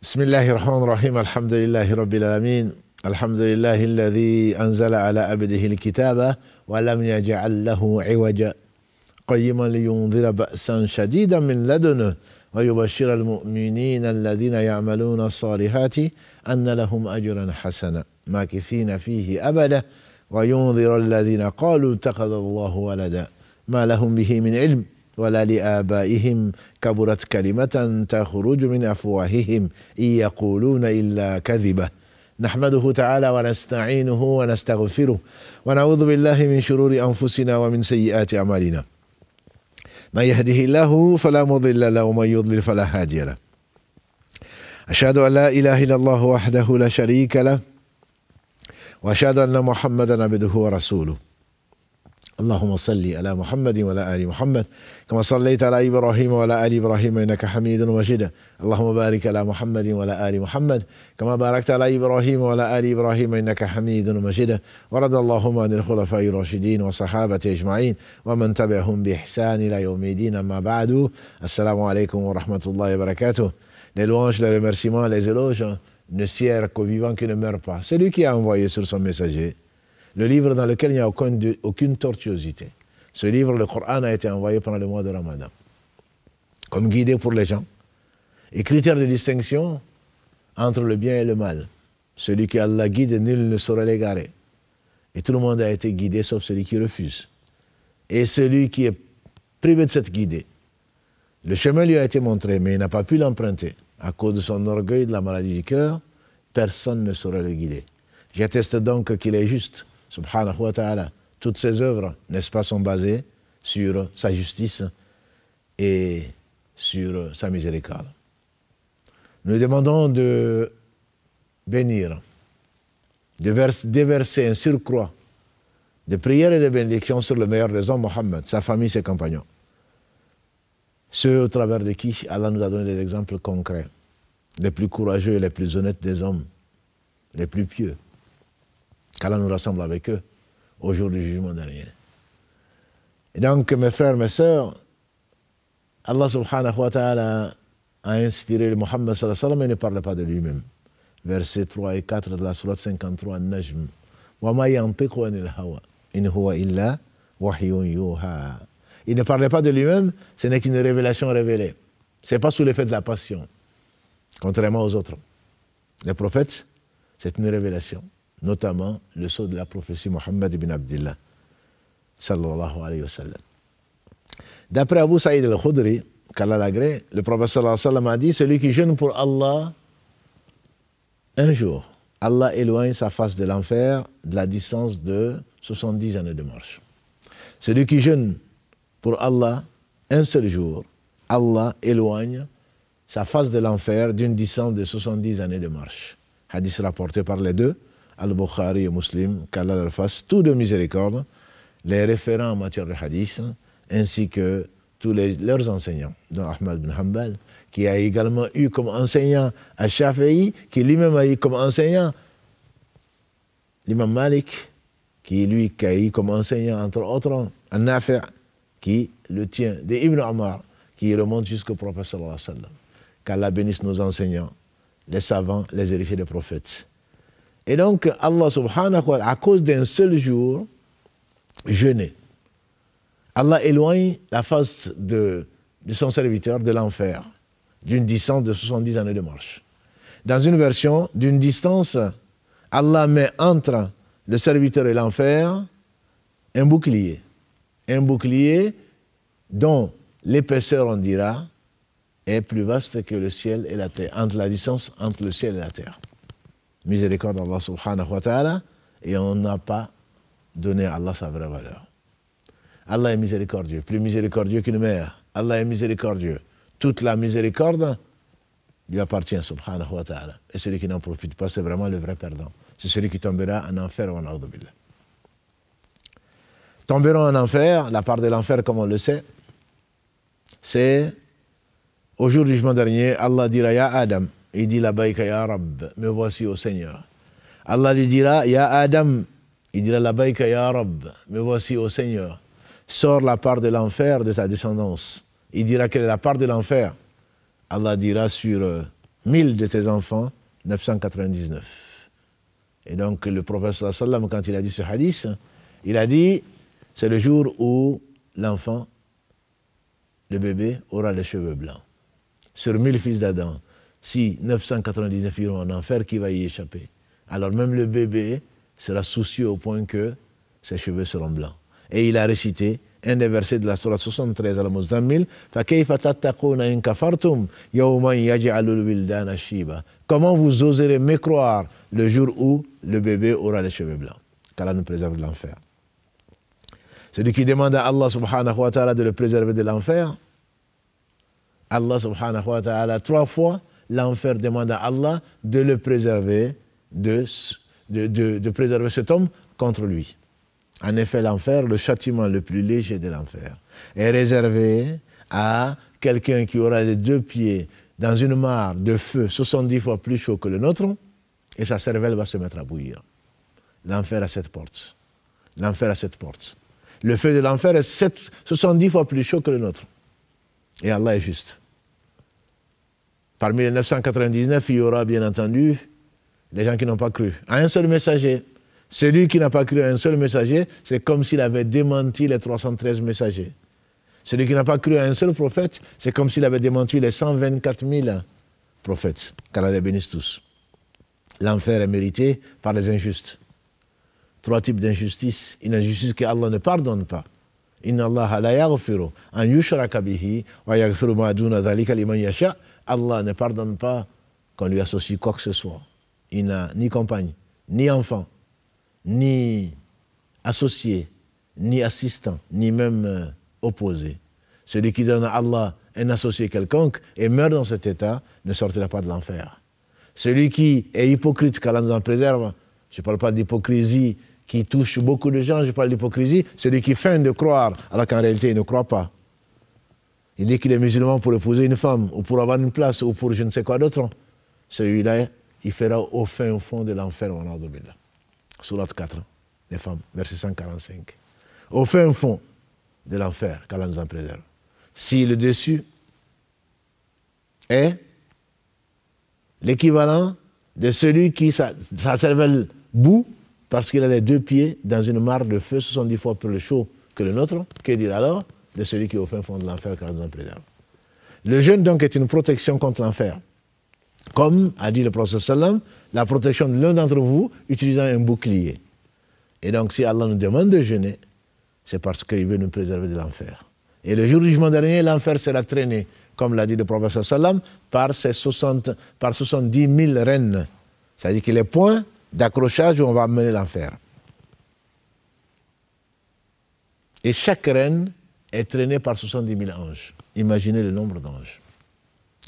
بسم الله الرحمن الرحيم الحمد لله رب العالمين الحمد لله الذي أنزل على عبده الكتاب ولم يجعل له عوجا قيما لينذر بأسا شديدا من لدنه ويبشر المؤمنين الذين يعملون الصالحات أن لهم أجرا حسنا ماكثين فيه أبدا وينذر الذين قالوا اتخذ الله ولدا ما لهم به من علم ولا لآبائهم كبرت كلمة تخرج من أفواههم إن يقولون إلا كذبا نحمده تعالى ونستعينه ونستغفره ونعوذ بالله من شرور أنفسنا ومن سيئات أعمالنا من يهده الله فلا مضل له ومن يضلل فلا هادي له أشهد أن لا إله إلا الله وحده لا شريك له وأشهد أن محمدا عبده ورسوله اللهم صل على محمد وعلى آل محمد كما صليت على إبراهيم وعلى آل إبراهيم إنك حميد مجيد اللهم بارك على محمد وعلى آل محمد كما باركت على إبراهيم وعلى آل إبراهيم إنك حميد مجيد ورضى اللهم عن الخلفاء الراشدين والصحابة أجمعين ومن تبعهم بإحسان إلى يوم الدين أما بعد السلام عليكم ورحمة الله وبركاته. Les louanges, les remerciements, les éloges ne sièrent qu'au vivant qui ne meurt pas. Celui qui a envoyé sur son messager le livre dans lequel il n'y a aucune tortuosité. Ce livre, le Coran, a été envoyé pendant le mois de Ramadan, comme guidé pour les gens. Et critère de distinction entre le bien et le mal. Celui qui Allah guide, nul ne saurait l'égarer. Et tout le monde a été guidé, sauf celui qui refuse. Et celui qui est privé de cette guidée, le chemin lui a été montré, mais il n'a pas pu l'emprunter. À cause de son orgueil, de la maladie du cœur, personne ne saurait le guider. J'atteste donc qu'il est juste, subhanahu wa ta'ala. Toutes ses œuvres, n'est-ce pas, sont basées sur sa justice et sur sa miséricorde. Nous demandons de bénir, de déverser un surcroît de prières et de bénédictions sur le meilleur des hommes, Mohammed, sa famille, ses compagnons. Ceux au travers de qui Allah nous a donné des exemples concrets, les plus courageux et les plus honnêtes des hommes, les plus pieux. Qu'Allah nous rassemble avec eux au jour du jugement dernier. Et donc, mes frères, mes sœurs, Allah subhanahu wa ta'ala a inspiré le Muhammad sallallahu alayhi wa sallam, mais il ne parle pas de lui-même. Versets 3 et 4 de la sourate 53, Najm. وَمَا يَنْطِقُ عَنِ الْهَوَىٰ إِنْ هُوَ إِلَّا وَحْيٌ يُوحَىٰ. Il ne parlait pas de lui-même, ce n'est qu'une révélation révélée. Ce n'est pas sous l'effet de la passion, contrairement aux autres. Les prophètes, c'est une révélation. Notamment le sceau de la prophétie Muhammad ibn Abdillah, sallallahu alayhi wa sallam. D'après Abu Saïd al-Khudri, qu'Allah l'agrée, le prophète sallallahu alayhi wa sallam a dit, celui qui jeûne pour Allah un jour, Allah éloigne sa face de l'enfer de la distance de 70 années de marche. Celui qui jeûne pour Allah un seul jour, Allah éloigne sa face de l'enfer d'une distance de 70 années de marche. Hadith rapporté par les deux, Al-Bukhari et Muslim, qu'Allah leur fasse tout de miséricorde, les référents en matière de hadith, ainsi que tous leurs enseignants, dont Ahmad bin Hanbal, qui a également eu comme enseignant Al-Shafi'i, qui lui-même a eu comme enseignant l'imam Malik, qui lui a eu comme enseignant, entre autres, Al-Nafi', qui le tient, de Ibn Omar, qui remonte jusqu'au prophète sallallahu alayhi wa sallam. Qu'Allah bénisse nos enseignants, les savants, les héritiers des prophètes. Et donc, Allah subhanahu wa ta'ala, à cause d'un seul jour, jeûner. Allah éloigne la face de son serviteur de l'enfer, d'une distance de 70 années de marche. Dans une version, d'une distance, Allah met entre le serviteur et l'enfer un bouclier. Un bouclier dont l'épaisseur, on dira, est plus vaste que le ciel et la terre, entre la distance entre le ciel et la terre. Miséricorde d'Allah subhanahu wa ta'ala, et on n'a pas donné à Allah sa vraie valeur. Allah est miséricordieux, plus miséricordieux qu'une mère. Allah est miséricordieux. Toute la miséricorde lui appartient, subhanahu wa ta'ala. Et celui qui n'en profite pas, c'est vraiment le vrai perdant. C'est celui qui tombera en enfer ou en a'udhu billah. Tomberont en enfer, la part de l'enfer, comme on le sait, c'est au jour du jugement dernier, Allah dira Ya Adam. Il dit Labaïka ya Rabb, me voici au Seigneur. Allah lui dira Ya Adam, il dira Labaïka ya Rabb, me voici au Seigneur. Sors la part de l'enfer de ta descendance. Il dira quelle est la part de l'enfer. Allah dira sur 1000 de tes enfants, 999. Et donc le prophète sallam, quand il a dit ce hadith, il a dit, c'est le jour où l'enfant, le bébé, aura les cheveux blancs. Sur 1000 fils d'Adam, si 999 iront en enfer, qui va y échapper? Alors même le bébé sera soucieux au point que ses cheveux seront blancs. Et il a récité un des versets de la sourate 73 à la Muzammil, فَكَيْفَ تَتَّقُونَ إِن كَفَرْتُمْ يَوْمًا يَجْعَلُ الْوِلْدَانَ شِيبًا. Comment vous oserez mécroire le jour où le bébé aura les cheveux blancs? Qu'Allah nous préserve de l'enfer. Celui qui demande à Allah subhanahu wa ta'ala de le préserver de l'enfer, Allah subhanahu wa ta'ala, 3 fois, l'enfer demande à Allah de le préserver, de préserver cet homme contre lui. En effet, l'enfer, le châtiment le plus léger de l'enfer, est réservé à quelqu'un qui aura les 2 pieds dans une mare de feu 70 fois plus chaud que le nôtre, et sa cervelle va se mettre à bouillir. L'enfer a 7 portes. L'enfer a 7 portes. Le feu de l'enfer est 70 fois plus chaud que le nôtre. Et Allah est juste. Parmi les 999, il y aura bien entendu les gens qui n'ont pas cru à un seul messager. Celui qui n'a pas cru à un seul messager, c'est comme s'il avait démenti les 313 messagers. Celui qui n'a pas cru à un seul prophète, c'est comme s'il avait démenti les 124 000 prophètes. Qu'Allah les bénisse tous. L'enfer est mérité par les injustes. 3 types d'injustice. Une injustice que Allah ne pardonne pas. Inna Allah la yaghfiru an yushraka bihi wa yaghfiru ma duna dhalika liman yasha. Allah ne pardonne pas qu'on lui associe quoi que ce soit. Il n'a ni compagne, ni enfant, ni associé, ni assistant, ni même opposé. Celui qui donne à Allah un associé quelconque et meurt dans cet état ne sortira pas de l'enfer. Celui qui est hypocrite, qu'Allah nous en préserve, je ne parle pas d'hypocrisie qui touche beaucoup de gens, je parle d'hypocrisie, celui qui feint de croire alors qu'en réalité il ne croit pas. Il dit qu'il est musulman pour épouser une femme, ou pour avoir une place, ou pour je ne sais quoi d'autre. Celui-là, il fera au fin fond de l'enfer, on a de billah. Sourate 4, les femmes, verset 145. Au fin fond de l'enfer, qu'Allah nous en préserve. Si le dessus est l'équivalent de celui qui, sa cervelle bout, parce qu'il a les 2 pieds dans une mare de feu 70 fois plus chaud que le nôtre, que dire alors de celui qui est au fin fond de l'enfer, qu'Allah nous en préserve. Le jeûne donc est une protection contre l'enfer. Comme a dit le prophète sallam, la protection de l'un d'entre vous utilisant un bouclier. Et donc si Allah nous demande de jeûner, c'est parce qu'il veut nous préserver de l'enfer. Et le jour du jugement dernier, l'enfer sera traîné, comme l'a dit le prophète sallam, par 70 000 rennes. C'est-à-dire que les points d'accrochage où on va amener l'enfer. Et chaque reine est traînée par 70 000 anges. Imaginez le nombre d'anges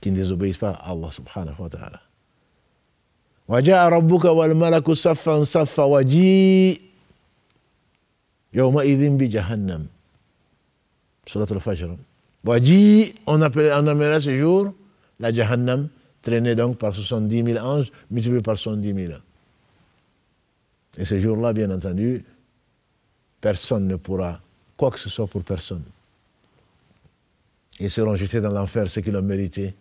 qui ne désobéissent pas à Allah subhanahu wa ta'ala. وَجَاءَ رَبُّكَ وَالْمَلَكُ صَفًّا صَفًّا وَجِيءَ يَوْمَئِذٍ بِجَهَنَّمَ. Surat al-Fajr. وَجِيءَ, on appellera ce jour la Jahannam, traînée donc par 70 000 anges, multipliée par 70 000. Et ce jour-là, bien entendu, personne ne pourra quoi que ce soit pour personne. Ils seront jetés dans l'enfer, ceux qui l'ont mérité.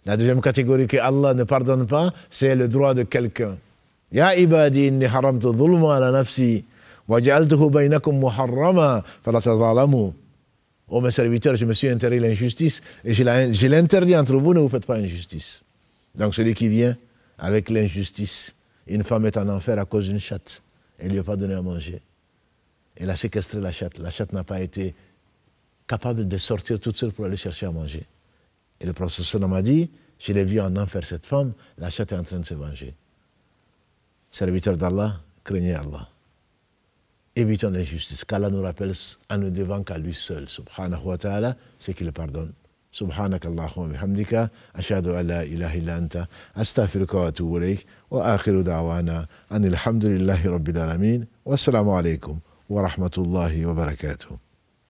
La deuxième catégorie que Allah ne pardonne pas, c'est le droit de quelqu'un. Ya ibadi inni haramtu dhulma ala nafsi wa ja'altuhu bainakum muharrama fala tazalamu. Oh mes serviteurs, je me suis interdit l'injustice et je l'interdis entre vous, ne vous faites pas injustice. Donc celui qui vient avec l'injustice, une femme est en enfer à cause d'une chatte, elle ne lui a pas donné à manger. Elle a séquestré la chatte n'a pas été capable de sortir toute seule pour aller chercher à manger. Et le prophète sallam a dit, je l'ai vu en enfer cette femme, la chatte est en train de se venger. Serviteurs d'Allah, craignez Allah. Évitons l'injustice, qu'Allah nous rappelle en ne devant qu'à lui seul, subhanahu wa ta'ala, c'est qu'il pardonne. سبحانك اللهم وبحمدك أشهد أن لا إله إلا أنت أستغفرك وأتوب إليك وآخر دعوانا أن الحمد لله رب العالمين والسلام عليكم ورحمة الله وبركاته.